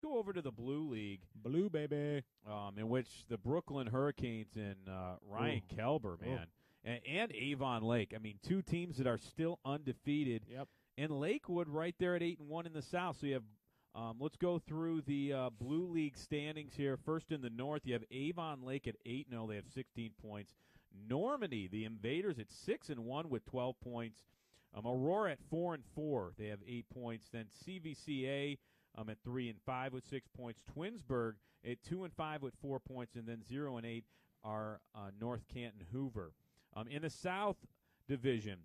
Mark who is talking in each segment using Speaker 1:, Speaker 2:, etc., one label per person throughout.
Speaker 1: go over to the Blue League.
Speaker 2: Blue, baby.
Speaker 1: In which the Brooklyn Hurricanes and Ryan Kelber, man, and Avon Lake. I mean, two teams that are still undefeated.
Speaker 2: Yep.
Speaker 1: And Lakewood right there at 8-1 in the South. So you have, let's go through the Blue League standings here. First in the North, you have Avon Lake at 8-0. They have 16 points. Normandy, the Invaders, at 6-1 with 12 points. Aurora at 4-4. They have 8 points. Then CVCA at 3-5 with 6 points. Twinsburg at 2-5 with 4 points, and then 0-8 are North Canton Hoover. In the South Division,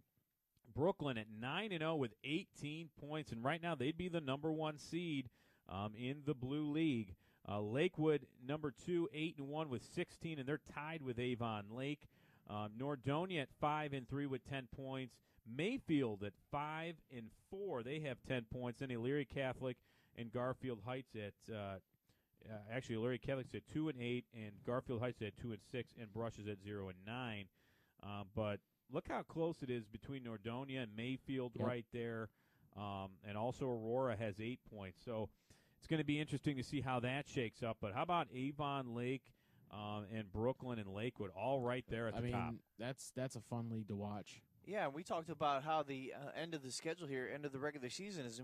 Speaker 1: Brooklyn at 9-0 with 18 points, and right now they'd be the number 1 seed in the Blue League. Lakewood, number 2, 8-1 with 16, and they're tied with Avon Lake. Nordonia at 5-3 with 10 points. Mayfield at 5-4, they have 10 points. Then Elyria Catholic and Garfield Heights at actually Elyria Catholic's at 2-8, and Garfield Heights at 2-6, and Brush is at 0-9. But look how close it is between Nordonia and Mayfield right there, and also Aurora has 8 points. So it's going to be interesting to see how that shakes up. But how about Avon Lake and Brooklyn and Lakewood all right there at the top?
Speaker 2: That's a fun league to watch.
Speaker 3: Yeah, we talked about how the end of the schedule here, end of the regular season, is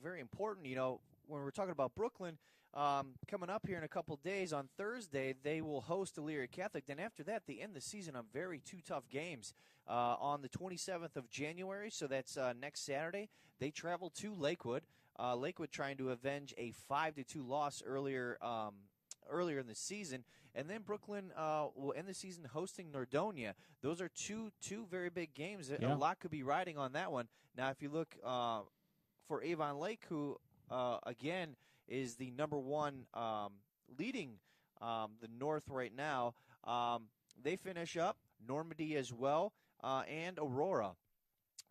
Speaker 3: very important. You know, when we're talking about Brooklyn, coming up here in a couple days on Thursday, they will host Elyria Catholic. Then after that, they end the season on two tough games. On the 27th of January, so that's next Saturday, they travel to Lakewood. Lakewood trying to avenge a 5-2 loss earlier in the season, and then Brooklyn will end the season hosting Nordonia. Those are two very big games. A lot could be riding on that one. Now, if you look for Avon Lake, who again is the number 1 leading the North right now, they finish up Normandy as well, and Aurora.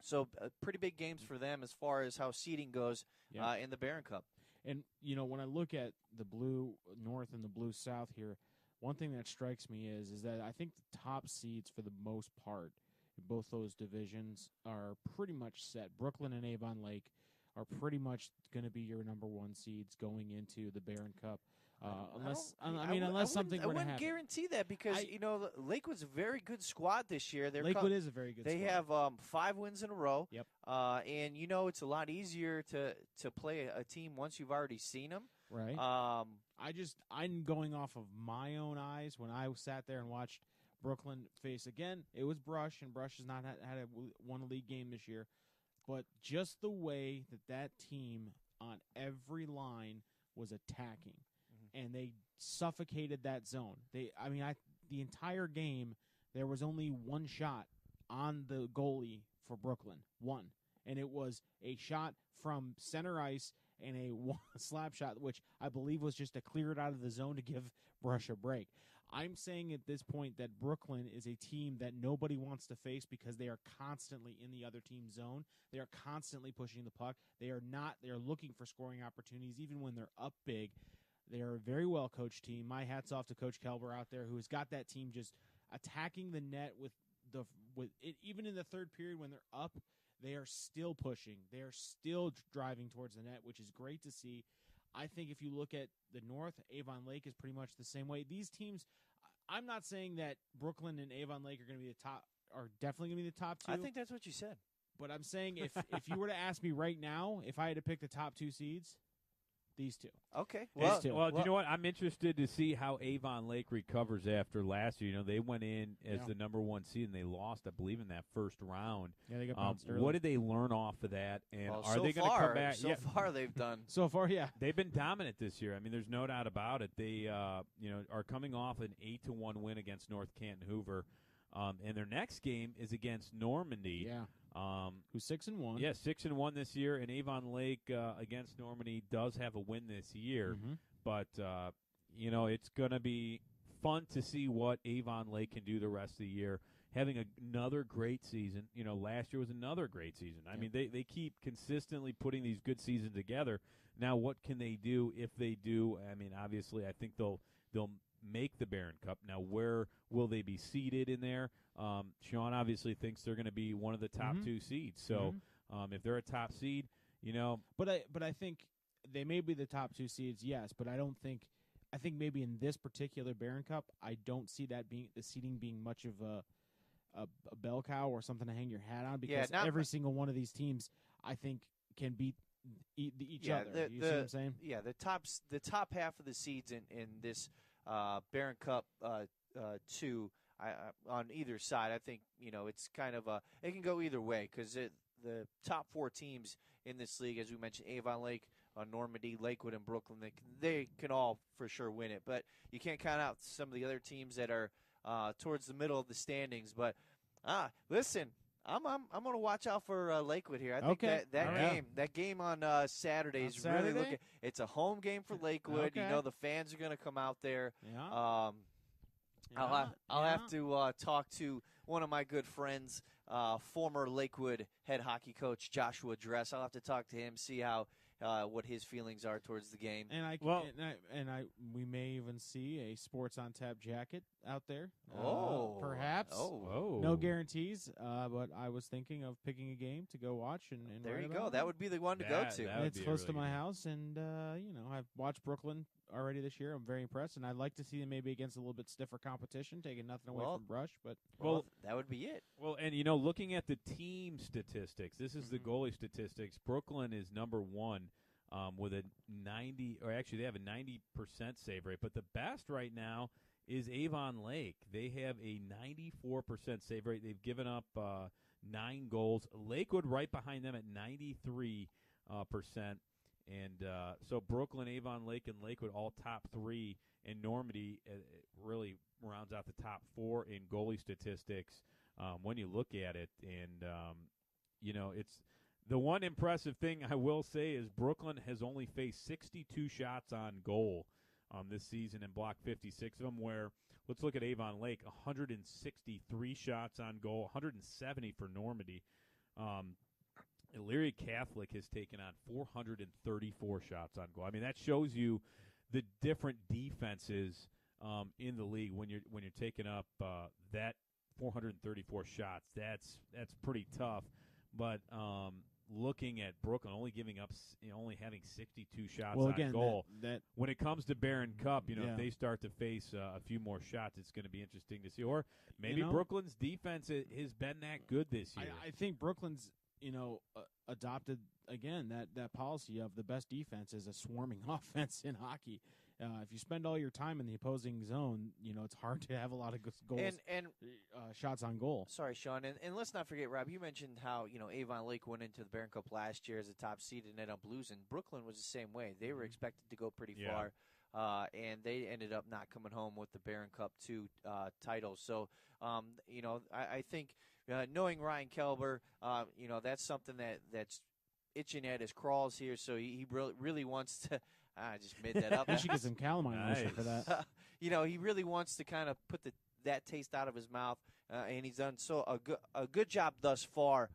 Speaker 3: So pretty big games for them as far as how seeding goes in the Barron Cup.
Speaker 2: And, you know, when I look at the Blue North and the Blue South here, one thing that strikes me is that I think the top seeds for the most part in both those divisions are pretty much set. Brooklyn and Avon Lake are pretty much going to be your number 1 seeds going into the Barron Cup. Unless something were to happen.
Speaker 3: I wouldn't guarantee that because, Lakewood's a very good squad this year.
Speaker 2: Lakewood is a very good squad.
Speaker 3: They have 5 wins in a row.
Speaker 2: Yep.
Speaker 3: And, it's a lot easier to play a team once you've already seen them.
Speaker 2: Right. I'm going off of my own eyes. When I sat there and watched Brooklyn face again, it was Brush, and Brush has not had won a league game this year. But just the way that team on every line was attacking, and they suffocated that zone. The entire game, there was only one shot on the goalie for Brooklyn, one, and it was a shot from center ice and a slap shot, which I believe was just to clear it out of the zone to give Brush a break. I'm saying at this point that Brooklyn is a team that nobody wants to face because they are constantly in the other team's zone. They are constantly pushing the puck. They are looking for scoring opportunities even when they're up big. They are a very well coached team. My hat's off to Coach Kelber out there, who has got that team just attacking the net with it, even in the third period when they're up. They are still pushing. They are still driving towards the net, which is great to see. I think if you look at the North, Avon Lake is pretty much the same way. These teams, I'm not saying that Brooklyn and Avon Lake are going to be the top, are definitely going to be the top 2.
Speaker 3: I think that's what you said.
Speaker 2: But I'm saying if you were to ask me right now, if I had to pick the top 2 seeds, these 2.
Speaker 3: Okay.
Speaker 1: Well, do you know what? I'm interested to see how Avon Lake recovers after last year. They went in as the number 1 seed, and they lost, I believe, in that first round.
Speaker 2: Yeah, they got bounced early.
Speaker 1: What did they learn off of that? And are they going to come back?
Speaker 3: So far, they've done.
Speaker 2: So far, yeah.
Speaker 1: They've been dominant this year. I mean, there's no doubt about it. They, are coming off an 8-1 win against North Canton Hoover. And their next game is against Normandy.
Speaker 2: Yeah. Who's 6-1?
Speaker 1: Yeah, 6-1 this year. And Avon Lake against Normandy does have a win this year.
Speaker 2: Mm-hmm.
Speaker 1: But, it's going to be fun to see what Avon Lake can do the rest of the year. Having another great season. Last year was another great season. I mean, they keep consistently putting these good seasons together. Now, what can they do if they do? I mean, obviously, I think they'll make the Barron Cup. Now, where will they be seated in there? Sean obviously thinks they're going to be one of the top 2 seeds. So if they're a top seed,
Speaker 2: But I think they may be the top 2 seeds, yes, but I don't think. I think maybe in this particular Barron Cup, I don't see that being the seeding being much of a bell cow or something to hang your hat on, because every single one of these teams, I think, can beat each other. You see what I'm saying?
Speaker 3: Yeah, the top half of the seeds in this Barron Cup 2 on either side, I think it's kind of it can go either way, because the top 4 teams in this league, as we mentioned, Avon Lake, Normandy, Lakewood, and Brooklyn, they can all for sure win it. But you can't count out some of the other teams that are towards the middle of the standings. But listen, I'm going to watch out for Lakewood here. I think that game on Saturday is really looking. It's a home game for Lakewood.
Speaker 2: Okay.
Speaker 3: The fans are going to come out there.
Speaker 2: Yeah.
Speaker 3: I'll have to talk to one of my good friends, former Lakewood head hockey coach Joshua Dress. I'll have to talk to him, see how what his feelings are towards the game.
Speaker 2: And we may even see a Sports on Tap jacket out there. Perhaps. No guarantees. But I was thinking of picking a game to go watch and
Speaker 3: there
Speaker 2: write
Speaker 3: you
Speaker 2: about
Speaker 3: go.
Speaker 2: it.
Speaker 3: That would be the one to go to.
Speaker 2: It's close to my house, and I've watched Brooklyn already this year. I'm very impressed, and I'd like to see them maybe against a little bit stiffer competition, taking nothing away from Brush. But
Speaker 3: that would be it.
Speaker 1: Well, and looking at the team statistics, this is the goalie statistics. Brooklyn is number 1 with a 90, or actually they have a 90% save rate. But the best right now is Avon Lake. They have a 94% save rate. They've given up 9 goals. Lakewood right behind them at 93%. And so Brooklyn, Avon Lake, and Lakewood all top 3, and Normandy really rounds out the top 4 in goalie statistics when you look at it. And it's the one impressive thing I will say is Brooklyn has only faced 62 shots on goal this season and blocked 56 of them. Where let's look at Avon Lake, 163 shots on goal, 170 for Normandy. Elyria Catholic has taken on 434 shots on goal. I mean, that shows you the different defenses in the league when you're taking up that 434 shots. That's pretty tough. But looking at Brooklyn only giving up, only having 62 shots on goal. When it comes to Barron Cup, if they start to face a few more shots, it's going to be interesting to see. Or maybe Brooklyn's defense has been that good this year.
Speaker 2: I think Brooklyn's adopted again that policy of the best defense is a swarming offense in hockey. If you spend all your time in the opposing zone, it's hard to have a lot of goals
Speaker 3: and
Speaker 2: shots on goal.
Speaker 3: Sorry, Sean, and let's not forget, Rob, you mentioned how Avon Lake went into the Barron Cup last year as a top seed and ended up losing. Brooklyn was the same way. They were expected to go pretty far, and they ended up not coming home with the Barron Cup 2 title. So, I think knowing Ryan Kelber, that's something that's itching at his crawls here. So he really wants to. I just made that up.
Speaker 2: You should get some calamine lotion for that.
Speaker 3: He really wants to kind of put that taste out of his mouth, and he's done a good job thus far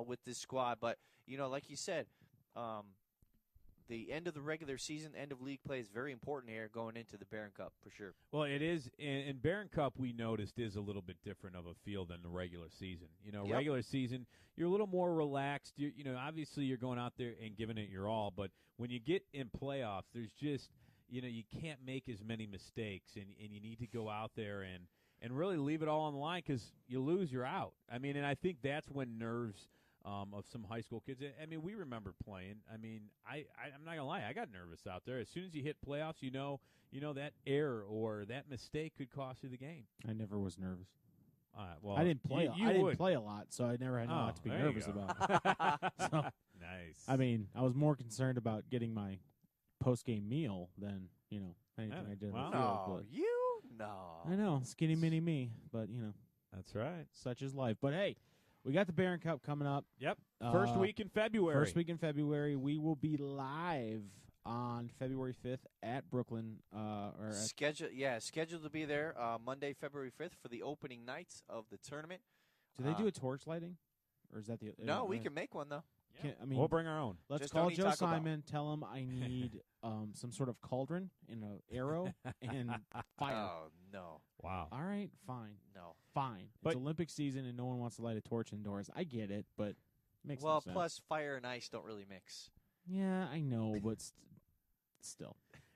Speaker 3: with this squad. But like you said, the end of the regular season, end of league play is very important here going into the Barron Cup for sure.
Speaker 1: Well, it is, and Barron Cup we noticed is a little bit different of a feel than the regular season. Regular season you're a little more relaxed. Obviously you're going out there and giving it your all, but when you get in playoffs, there's just you can't make as many mistakes, and you need to go out there and really leave it all on the line, because you lose, you're out. I mean, and I think that's when nerves of some high school kids. I mean, we remember playing. I mean, I'm not gonna lie, I got nervous out there. As soon as you hit playoffs, that error or that mistake could cost you the game.
Speaker 2: I never was nervous.
Speaker 1: Well,
Speaker 2: I didn't play.
Speaker 1: You
Speaker 2: I didn't
Speaker 1: would.
Speaker 2: play a lot, so I never had a lot to be
Speaker 1: there you
Speaker 2: nervous
Speaker 1: go.
Speaker 2: about. So,
Speaker 1: Nice.
Speaker 2: I mean, I was more concerned about getting my post-game meal than anything I did.
Speaker 1: Wow.
Speaker 2: On the field,
Speaker 3: No.
Speaker 2: I know, skinny mini me, but
Speaker 1: That's right.
Speaker 2: such is life. But hey, we got the Barron Cup coming up.
Speaker 1: Yep. First week in February.
Speaker 2: First week in February, we will be live on February 5th at Brooklyn.
Speaker 3: Scheduled to be there Monday, February 5th for the opening nights of the tournament.
Speaker 2: Do they do a torch lighting, or is that the?
Speaker 3: No, we can make one though.
Speaker 1: We'll bring our own.
Speaker 2: Let's
Speaker 3: Just
Speaker 2: call
Speaker 3: don't eat
Speaker 2: Joe
Speaker 3: Taco Bell.
Speaker 2: Simon. Tell him I need some sort of cauldron and an arrow and fire.
Speaker 3: Oh no!
Speaker 1: Wow.
Speaker 2: All right, fine.
Speaker 3: No.
Speaker 2: Fine.
Speaker 1: But-
Speaker 2: it's Olympic season and no one wants to light a torch indoors. I get it, but it makes no sense.
Speaker 3: Plus fire and ice don't really mix.
Speaker 2: Yeah, I know, but still.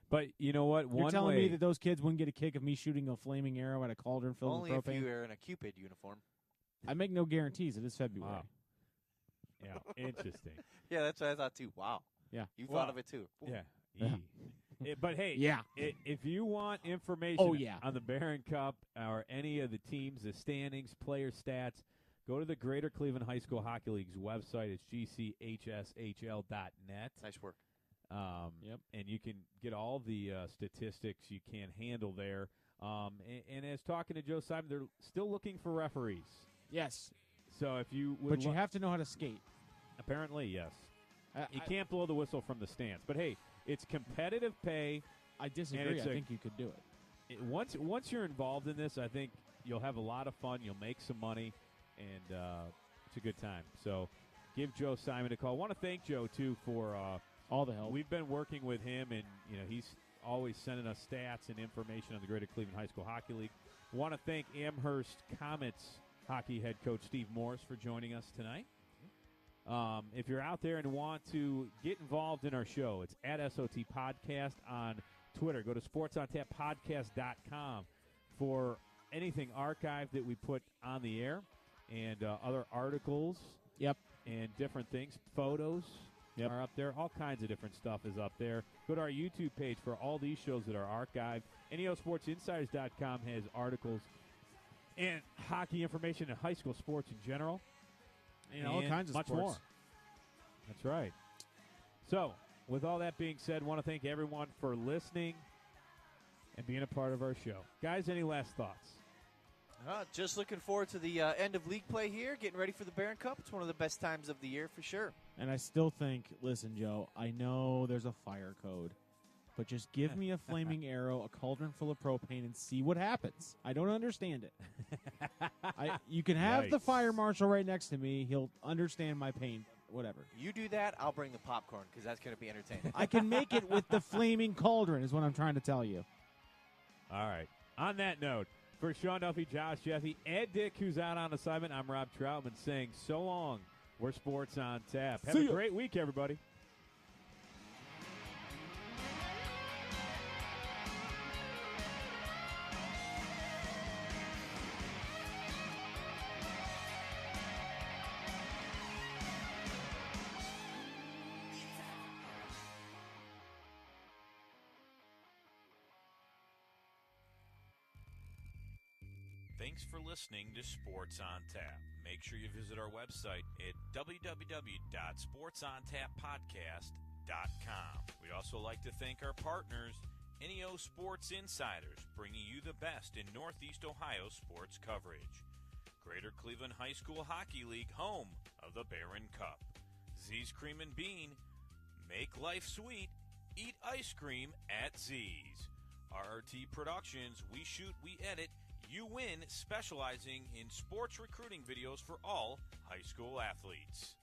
Speaker 1: But you know what?
Speaker 2: You're
Speaker 1: One
Speaker 2: telling
Speaker 1: way,
Speaker 2: me that those kids wouldn't get a kick of me shooting a flaming arrow at a cauldron filled
Speaker 3: Only
Speaker 2: with
Speaker 3: if
Speaker 2: propane?
Speaker 3: you are in a Cupid uniform.
Speaker 2: I make no guarantees. It is February.
Speaker 1: Wow. Yeah, interesting.
Speaker 3: Yeah, that's what I thought too. Wow.
Speaker 2: Yeah.
Speaker 3: You
Speaker 1: Wow.
Speaker 3: thought of it too.
Speaker 1: Yeah.
Speaker 2: Yeah.
Speaker 1: But hey,
Speaker 2: Yeah.
Speaker 1: if you want information
Speaker 2: Oh, yeah.
Speaker 1: on the Barron Cup or any of the teams, the standings, player stats, go to the Greater Cleveland High School Hockey League's website. It's gchshl.net.
Speaker 3: Nice work.
Speaker 2: Yep.
Speaker 1: And you can get all the statistics you can handle there. And as talking to Joe Simon, they're still looking for referees.
Speaker 2: Yes.
Speaker 1: So if you would
Speaker 2: But you have to know how to skate.
Speaker 1: apparently, yes. You
Speaker 2: I
Speaker 1: can't blow the whistle from the stands. But hey, it's competitive pay.
Speaker 2: I disagree.
Speaker 1: it's
Speaker 2: I
Speaker 1: a-
Speaker 2: think you could do it.
Speaker 1: Once you're involved in this, I think you'll have a lot of fun. You'll make some money, and it's a good time. So give Joe Simon a call. I want to thank Joe, too, for
Speaker 2: All the help.
Speaker 1: we've been working with him, and he's always sending us stats and information on the Greater Cleveland High School Hockey League. I want to thank Amherst Comets hockey head coach Steve Morris for joining us tonight. If you're out there and want to get involved in our show, it's at SOT Podcast on Twitter. Go to sportsontap.podcast.com for anything archived that we put on the air and other articles.
Speaker 2: Yep.
Speaker 1: And different things. Photos are up there. All kinds of different stuff is up there. Go to our YouTube page for all these shows that are archived. NEOSportsInsiders.com has articles and hockey information and high school sports in general.
Speaker 2: And all kinds of
Speaker 1: much
Speaker 2: sports.
Speaker 1: more. That's right. So, with all that being said, I want to thank everyone for listening and being a part of our show. Guys, any last thoughts?
Speaker 3: Just looking forward to the end of league play here, getting ready for the Barron Cup. It's one of the best times of the year for sure.
Speaker 2: And I still think, listen, Joe, I know there's a fire code, but just give me a flaming arrow, a cauldron full of propane, and see what happens. I don't understand it. You can have the
Speaker 1: Yikes.
Speaker 2: fire marshal right next to me. He'll understand my pain. Whatever.
Speaker 3: You do that, I'll bring the popcorn because that's going to be entertaining.
Speaker 2: I can make it with the flaming cauldron is what I'm trying to tell you.
Speaker 1: All right. On that note, for Sean Duffy, Josh Jeffy, Ed Dick, who's out on assignment, I'm Rob Troutman saying so long. We're Sports on Tap. Have
Speaker 2: See
Speaker 1: a
Speaker 2: ya.
Speaker 1: great week, everybody.
Speaker 4: Thanks for listening to Sports on Tap. Make sure you visit our website at www.sportsontappodcast.com. We'd also like to thank our partners, NEO Sports Insiders, bringing you the best in Northeast Ohio sports coverage. Greater Cleveland High School Hockey League, home of the Barron Cup. Z's Cream and Bean, make life sweet, eat ice cream at Z's. RRT Productions, we shoot, we edit, you win, specializing in sports recruiting videos for all high school athletes.